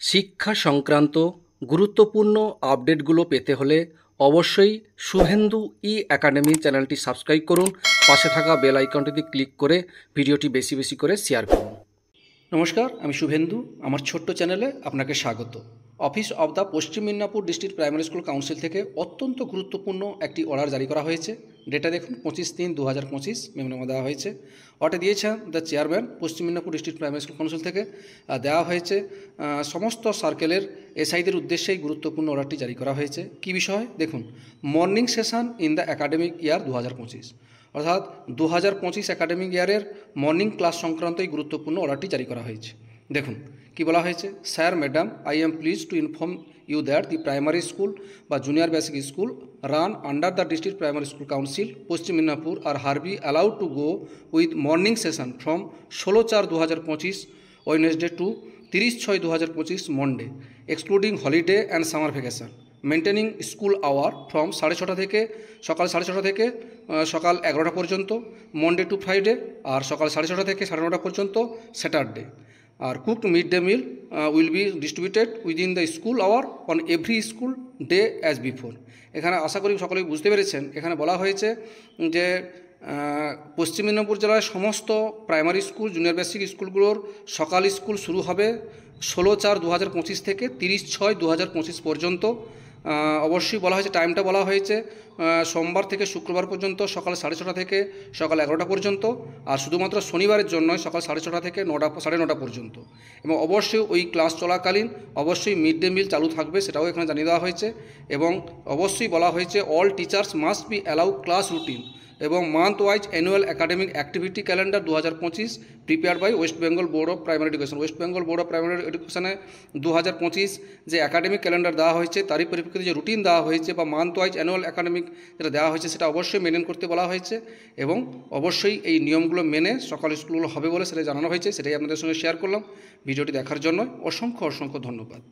শিক্ষা সংক্রান্ত গুরুত্বপূর্ণ আপডেটগুলো পেতে হলে অবশ্যই শুভেন্দু একাডেমি চ্যানেলটি সাবস্ক্রাইব করুন। পাশে থাকা বেল আইকনটিতে ক্লিক করে ভিডিওটি বেশি বেশি করে শেয়ার করুন। নমস্কার, আমি শুভেন্দু। আমার ছোট্ট চ্যানেলে আপনাকে স্বাগত। Office of the Paschim Midnapore district primary school council থেকে অত্যন্ত গুরুত্বপূর্ণ একটি অর্ডার জারি করা হয়েছে। ডেটা দেখুন 25/3/2025 মেমোনামা দেওয়া হয়েছে। অর্ডার দিয়েছেন the chairman Paschim Midnapore district primary school council থেকে। দেওয়া হয়েছে সমস্ত সার্কেলের এসআইদের উদ্দেশ্যেই গুরুত্বপূর্ণ অর্ডারটি জারি করা হয়েছে। কী বিষয় দেখুন, morning session in the academic ইয়ার 2025, অর্থাৎ 2025 একাডেমিক ইয়ারের মর্নিং ক্লাস সংক্রান্তই গুরুত্বপূর্ণ অর্ডারটি জারি করা হয়েছে। দেখুন কি বলা হয়েছে, sir madam, I am please to inform you that the primary school বা junior basic school run under the district primary school council Paschim Midnapur আর are be allowed to go with morning session from 16/4/2025 Wednesday to 30/6/2025 Monday, excluding holiday and summer vacation, maintaining school hour from 6:30 থেকে সকাল 6:30 থেকে সকাল 11টা পর্যন্ত Monday two Friday, আর সকাল 6:30 থেকে 9:30 পর্যন্ত Saturday. আর cooked mid day meal will be distributed within the school hour on every school day as before. এখানে আশা করি সকলেই বুঝতে পেরেছেন। এখানে বলা হয়েছে যে পশ্চিম মেদিনীপুর জেলায় সমস্ত প্রাইমারি স্কুল জুনিয়র বেসিক স্কুলগুলোর সকাল স্কুল শুরু হবে 16/4/2025 থেকে 30/6/2025 পর্যন্ত। অবশ্যই বলা হয়েছে, টাইমটা বলা হয়েছে সোমবার থেকে শুক্রবার পর্যন্ত সকাল 6:30 থেকে সকাল 11টা পর্যন্ত, আর শুধুমাত্র শনিবারের জন্য সকাল 6:30 থেকে 9:30 পর্যন্ত। এবং অবশ্যই ওই ক্লাস চলাকালীন অবশ্যই মিড ডে মিল চালু থাকবে, সেটাও এখানে জানিয়ে দেওয়া হয়েছে। এবং অবশ্যই বলা হয়েছে all teachers must be allow class routine এবং month wise annual academic activity calendar 2025 prepare by West Bengal Board of Primary Education. West Bengal Board of Primary এডুকেশনে 2025 যে একাডেমিক ক্যালেন্ডার দেওয়া হয়েছে তারই পরিপ্রেক্ষিতে যে রুটিন দেওয়া হয়েছে বা মান্থ ওয়াইজ অ্যানুয়াল একাডেমিক যেটা দেওয়া হয়েছে সেটা অবশ্যই মেনটেন করতে বলা হয়েছে। এবং অবশ্যই এই নিয়মগুলো মেনে সকাল স্কুলগুলো হবে বলে সেটা জানানো হয়েছে। সেটাই আপনাদের সঙ্গে শেয়ার করলাম। ভিডিওটি দেখার জন্য অসংখ্য অসংখ্য ধন্যবাদ।